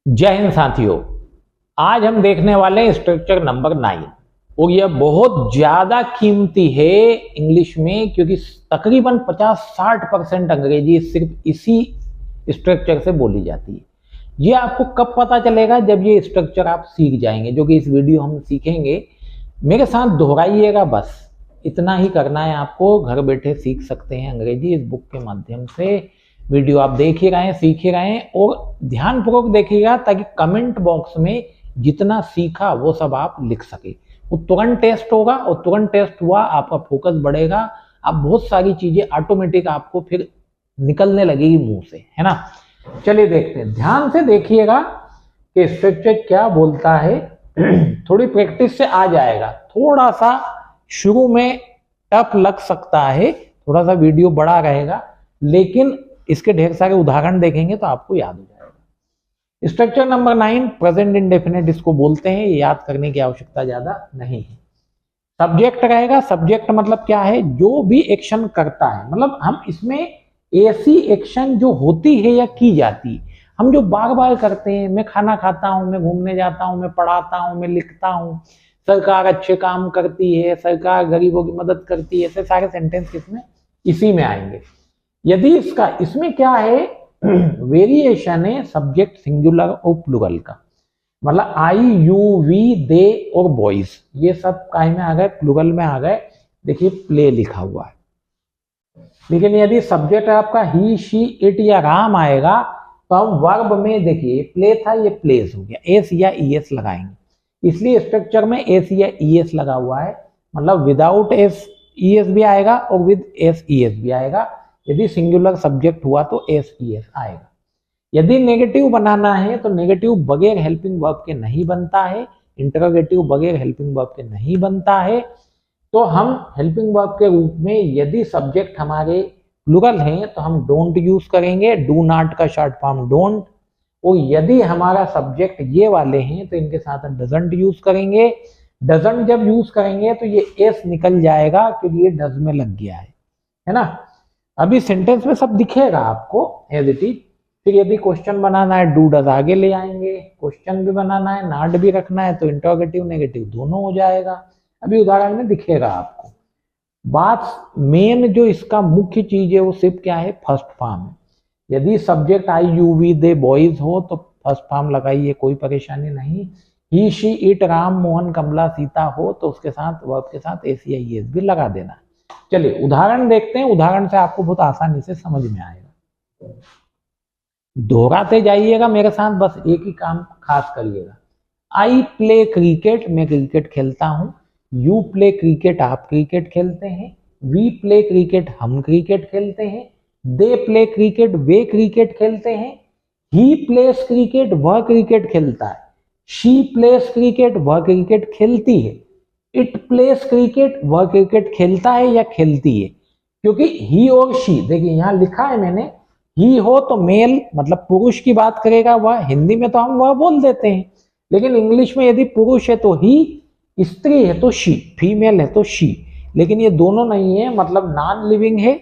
जय हिंद साथियों, आज हम देखने वाले हैं स्ट्रक्चर नंबर 9 और यह बहुत ज्यादा कीमती है इंग्लिश में, क्योंकि तकरीबन 50-60% अंग्रेजी सिर्फ इसी स्ट्रक्चर से बोली जाती है। ये आपको कब पता चलेगा? जब ये स्ट्रक्चर आप सीख जाएंगे, जो कि इस वीडियो हम सीखेंगे। मेरे साथ दोहराइएगा, बस इतना ही करना है आपको। घर बैठे सीख सकते हैं अंग्रेजी इस बुक के माध्यम से। वीडियो आप देख ही रहे हैं, सीख ही रहे हैं और ध्यानपूर्वक देखिएगा, ताकि कमेंट बॉक्स में जितना सीखा वो सब आप लिख सके। वो तुरंत टेस्ट होगा और तुरंत टेस्ट हुआ आपका फोकस बढ़ेगा। आप बहुत सारी चीजें ऑटोमेटिक आपको फिर निकलने लगेगी मुंह से, है ना। चलिए देखते हैं, ध्यान से देखिएगा कि स्ट्रक्चर क्या बोलता है। थोड़ी प्रैक्टिस से आ जाएगा। थोड़ा सा शुरू में टफ लग सकता है, थोड़ा सा वीडियो बड़ा रहेगा, लेकिन इसके ढेर सारे उदाहरण देखेंगे तो आपको याद हो जाएगा। स्ट्रक्चर नंबर 9 प्रेजेंट इंडेफिनिट इसको बोलते हैं। याद करने की आवश्यकता ज्यादा नहीं है। सब्जेक्ट रहेगा। सब्जेक्ट मतलब क्या है? जो भी एक्शन करता है, मतलब हम इसमें ऐसी एक्शन जो होती है या की जाती है, हम जो बार बार करते हैं। मैं खाना खाता हूं, मैं घूमने जाता हूं, मैं पढ़ाता हूं, मैं लिखता हूं, सरकार अच्छे काम करती है, सरकार गरीबों की मदद करती है, ऐसे सारे सेंटेंस किसमें? इसी में आएंगे। यदि इसका इसमें क्या है, वेरिएशन है सब्जेक्ट सिंगुलर और प्लुरल का। मतलब आई, यू, वी, दे और बॉयज, ये सब काय में आ गए? प्लुरल में आ गए। देखिए प्ले लिखा हुआ है। लेकिन यदि सब्जेक्ट आपका ही, शी, इट या राम आएगा तो हम वर्ब में, देखिए प्ले था, ये प्लेस हो गया, एस या ईएस लगाएंगे। इसलिए स्ट्रक्चर में एस या ईएस लगा हुआ है। मतलब विदाउट एस ईएस भी आएगा और विद एस ईएस भी आएगा। यदि सिंगुलर सब्जेक्ट हुआ तो एस ईएस आएगा। यदि नेगेटिव बनाना है तो नेगेटिव बगैर हेल्पिंग वर्ब के नहीं बनता है। इंटरोगेटिव बगैर हेल्पिंग वर्ब के नहीं बनता है। तो हम हेल्पिंग वर्ब के रूप में यदि सब्जेक्ट हमारे प्लुरल हैं तो हम डोंट यूज करेंगे। डू नॉट का शॉर्ट फॉर्म डोंट। और यदि हमारा सब्जेक्ट ये वाले हैं तो इनके साथ हम डजंट यूज करेंगे। डजंट जब यूज करेंगे तो ये एस निकल जाएगा, क्योंकि ये डज में लग गया है ना। अभी सेंटेंस में सब दिखेगा आपको एज इट इज। फिर यदि क्वेश्चन बनाना है, डू डज आगे ले आएंगे। क्वेश्चन भी बनाना है, नॉट भी रखना है, तो इंटरोगेटिव नेगेटिव दोनों हो जाएगा। अभी उदाहरण में दिखेगा आपको। बात मेन जो इसका मुख्य चीज है वो सिर्फ क्या है? फर्स्ट फॉर्म है। यदि subject I, you, we, they, boys हो तो फर्स्ट फॉर्म लगाइए, कोई परेशानी नहीं। He, she, it, Ram, Mohan, Kamla, Sita हो तो उसके साथ वर्ब के साथ एस या ईएस भी लगा देना। चलिए उदाहरण देखते हैं। उदाहरण से आपको बहुत आसानी से समझ में आएगा। दोहराते जाइएगा मेरे साथ, बस एक ही काम खास करिएगा। आई प्ले क्रिकेट, मैं क्रिकेट खेलता हूं। यू प्ले क्रिकेट, आप क्रिकेट खेलते हैं। वी प्ले क्रिकेट, हम क्रिकेट खेलते हैं। दे प्ले क्रिकेट, वे क्रिकेट खेलते हैं। ही प्लेस क्रिकेट, वह क्रिकेट खेलता है। शी प्लेस क्रिकेट, वह क्रिकेट खेलती है। इट प्लेस क्रिकेट, वह क्रिकेट खेलता है या खेलती है। क्योंकि ही और शी, देखिए यहां लिखा है मैंने, ही हो तो मेल मतलब पुरुष की बात करेगा वह। हिंदी में तो हम वह बोल देते हैं, लेकिन इंग्लिश में यदि पुरुष है तो ही, स्त्री है तो शी, फीमेल है तो शी। लेकिन ये दोनों नहीं है, मतलब नॉन लिविंग है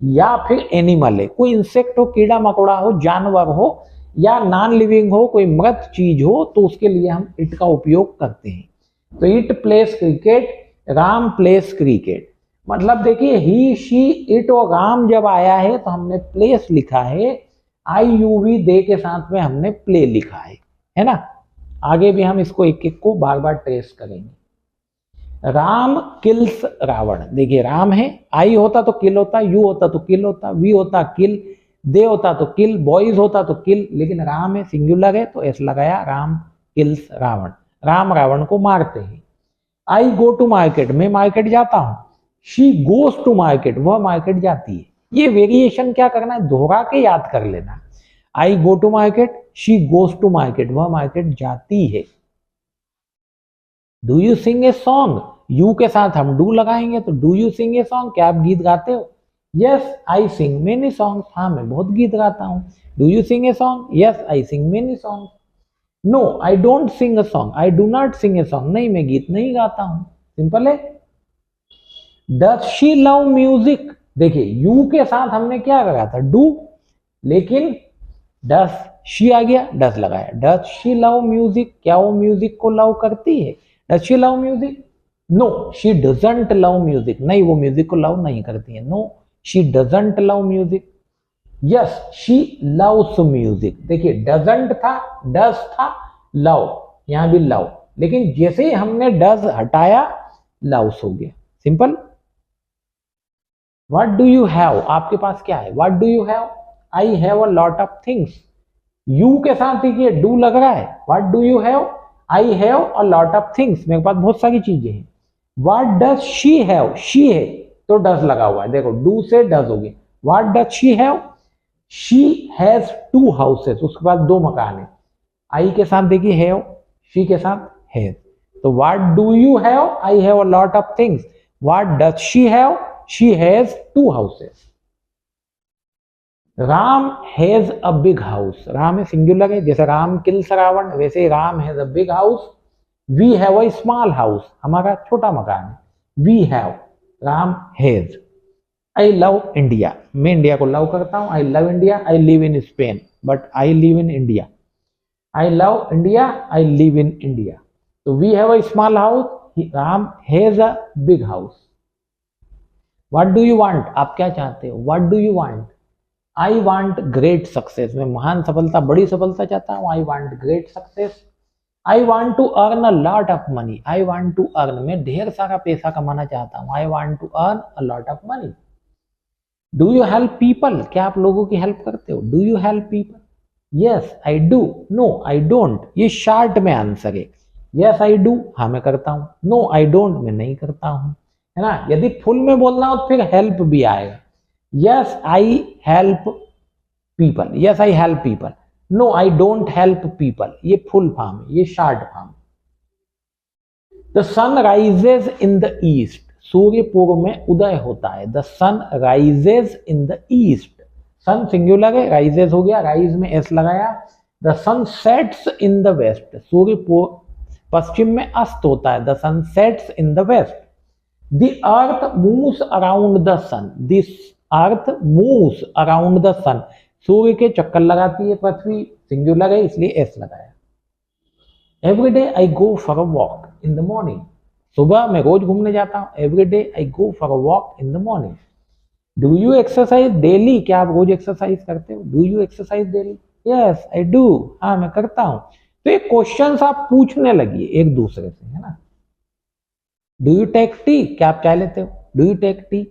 या फिर एनिमल है। कोई इंसेक्ट हो, कीड़ा मकोड़ा हो, जानवर हो, या नॉन लिविंग हो, कोई मृत चीज हो, तो उसके लिए हम इट का उपयोग करते हैं। तो it plays cricket, Ram plays cricket. मतलब देखिए ही, शी, इट और राम जब आया है तो हमने प्लेस लिखा है। आई, यू, वी, दे के साथ में हमने प्ले लिखा है ना। आगे भी हम इसको एक एक को बार बार ट्रेस करेंगे। राम किल्स रावण, देखिए राम है, आई होता तो किल होता, यू होता तो किल होता, वी होता किल, दे होता तो किल, बॉयज होता तो किल, लेकिन राम है, सिंगुलर है तो एस लगाया। राम किल्स रावण, राम रावण को मारते हैं। आई गो टू मार्केट, मैं मार्केट जाता हूं। शी गोज टू मार्केट, वह मार्केट जाती है। ये वेरिएशन क्या करना है? दोहरा के याद कर लेना। I go to market, she goes to market, वह मार्केट जाती है। Do you sing a song, you के साथ हम डू लगाएंगे तो do you sing a song, क्या आप गीत गाते हो? Yes I sing many songs, हाँ मैं बहुत गीत गाता हूं। Do you sing a song? Yes I sing many songs. No I don't sing a song, I do not sing a song, नहीं मैं गीत नहीं गाता हूं। सिंपल है। डज शी लव म्यूजिक, देखिए यू के साथ हमने क्या करा था? डू, लेकिन डस शी आ गया, डज लगाया। डज शी लव म्यूजिक, क्या वो म्यूजिक को लव करती है? Does she love music? No she doesn't love music, नहीं वो म्यूजिक को लव नहीं करती है। No she doesn't love music. Yes she loves music. देखिए डजंट था, डज था, लव, यहां भी लव, लेकिन जैसे ही हमने डज हटाया लव्स हो गया। Simple. What do you have, आपके पास क्या है? What do you have? I have a lot of things. You के साथ देखिए डू लग रहा है। What do you have? I have a lot of things, मेरे पास बहुत सारी चीजें हैं। What does she have? She है तो डज लगा हुआ है, देखो डू से डज हो गया। What does she have? She has 2 houses, उसके पास 2 मकान है। आई के साथ देखिए हैव, शी के साथ हैज। तो what do you have? I have a lot of things. What does she have? She has 2 houses. Ram has a big house, Ram है सिंगुलर है, जैसे राम किल्स रावण, वैसे Ram has a big house. We have a small house, हमारा छोटा मकान है। We have, Ram has. I love India, मैं India को लव करता हूं। I love India. I live in Spain but I live in India. I love India, I live in India. तो we have a small house, Ram has a big house. What do you want, आप क्या चाहते हो? What do you want? I want great success, मैं महान सफलता, बड़ी सफलता चाहता हूं। I want great success. I want to earn a lot of money, I want to earn, मैं ढेर सारा पैसा कमाना चाहता हूं। I want to earn a lot of money. Do you help people, क्या आप लोगों की हेल्प करते हो? Do you help people? Yes I do. No I don't, ये शॉर्ट में आंसर है। यस आई डू, हाँ मैं करता हूं। नो आई डोंट, मैं नहीं करता हूं, है ना। यदि फुल में बोलना हो तो फिर हेल्प भी आएगा। Yes I help people, yes I help people. No I don't help people, ये फुल फॉर्म है, ये short form. The sun rises in the east, सूर्य पूर्व में उदय होता है। The sun rises in the east, sun singular है, राइजेज हो गया, राइज में एस लगाया। The sun sets in the west, सूर्य पश्चिम में अस्त होता है। The sun sets in the waste. The earth moves around the sun, this earth moves around the sun, सूर्य के चक्कर लगाती है पृथ्वी, सिंगुलर है इसलिए एस लगाया। Every day I go for a walk in the morning, सुबह मैं रोज घूमने जाता हूं। Every day I go for a walk in the morning. Do you exercise daily, क्या आप रोज एक्सरसाइज करते हो? Do you exercise daily? Yes I do, हाँ मैं करता हूं। तो ये क्वेश्चंस आप पूछने लगिए एक दूसरे से, है ना। डू यू टेक टी, क्या आप चाय लेते हो? Do you take tea?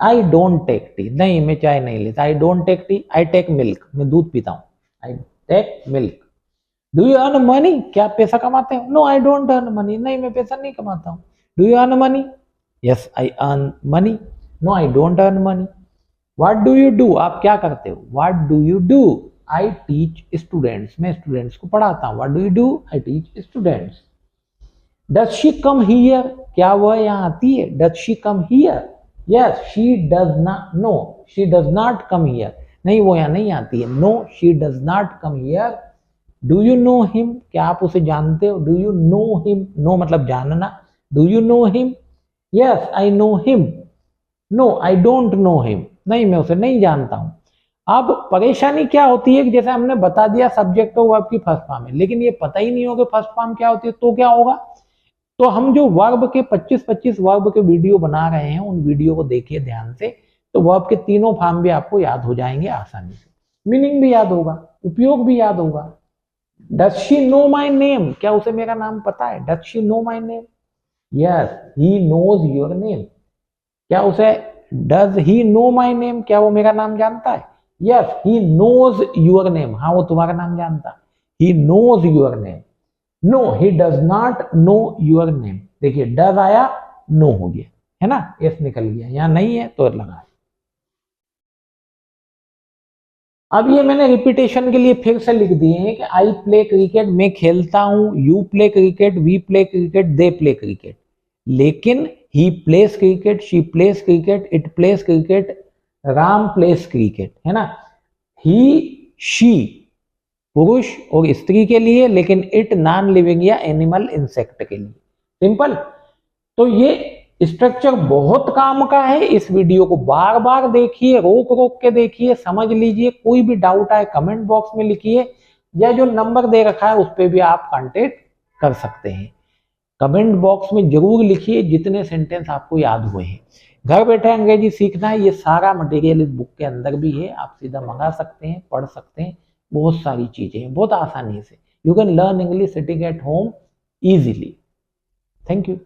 I don't take tea, नहीं मैं चाय नहीं लेता। I don't take tea. I take milk, मैं दूध पीता हूँ। I take milk. Do you earn money, क्या आप पैसा कमाते हो? No I don't earn money, नहीं मैं पैसा नहीं कमाता हूँ। Do you earn money? Yes I earn money. No I don't earn money. What do you do, आप क्या करते हो? What do you do? I teach students, मैं स्टूडेंट्स को पढ़ाता हूँ। What do you do? I teach students. Does she come here, क्या वह यहाँ आती है? Does she come here? Yes she does not, no she does not come here, नहीं वो यहाँ नहीं आती है। No she does not come here. Do you know him, क्या आप उसे जानते हो? Do you know him? No मतलब जानना। Do you know him? Yes I know him. No I don't know him, नहीं मैं उसे नहीं जानता हूं। अब परेशानी क्या होती है कि जैसे हमने बता दिया सब्जेक्ट और वर्ब की फर्स्ट फॉर्म है, लेकिन ये पता ही नहीं होगा फर्स्ट फॉर्म क्या होती है, तो क्या होगा? तो हम जो वर्ब के 25-25 वर्ब के वीडियो बना रहे हैं, उन वीडियो को देखिए ध्यान से, तो वर्ब के तीनों फॉर्म भी आपको याद हो जाएंगे आसानी से, मीनिंग भी याद होगा, उपयोग भी याद होगा। Does she know my name, क्या उसे मेरा नाम पता है? Does she know my name? Yes he knows your name. क्या उसे does he know my name, क्या वो मेरा नाम जानता है? Yes he knows your name, हाँ वो तुम्हारा नाम जानता है। He knows your name. No he does not know your name, देखिए डज आया, नो हो गया, है ना, एस निकल गया, यहां नहीं है तो लगा। अब ये मैंने रिपीटेशन के लिए फिर से लिख दिए हैं कि आई प्ले क्रिकेट, मैं खेलता हूं। You play cricket, we play cricket, they play cricket. लेकिन he plays cricket, she plays cricket, it plays cricket, Ram plays cricket, है ना। ही शी पुरुष और स्त्री के लिए, लेकिन इट नॉन लिविंग या एनिमल इंसेक्ट के लिए। सिंपल। तो ये स्ट्रक्चर बहुत काम का है, इस वीडियो को बार बार देखिए, रोक रोक के देखिए, समझ लीजिए। कोई भी डाउट आए कमेंट बॉक्स में लिखिए, या जो नंबर दे रखा है उस पर भी आप कांटेक्ट कर सकते हैं। कमेंट बॉक्स में जरूर लिखिए जितने सेंटेंस आपको याद हुए हैं। घर बैठे अंग्रेजी सीखना है, ये सारा मटेरियल इस बुक के अंदर भी है, आप सीधा मंगा सकते हैं, पढ़ सकते हैं, बहुत सारी चीजें हैं, बहुत आसानी से। You can learn English sitting at home easily. Thank you.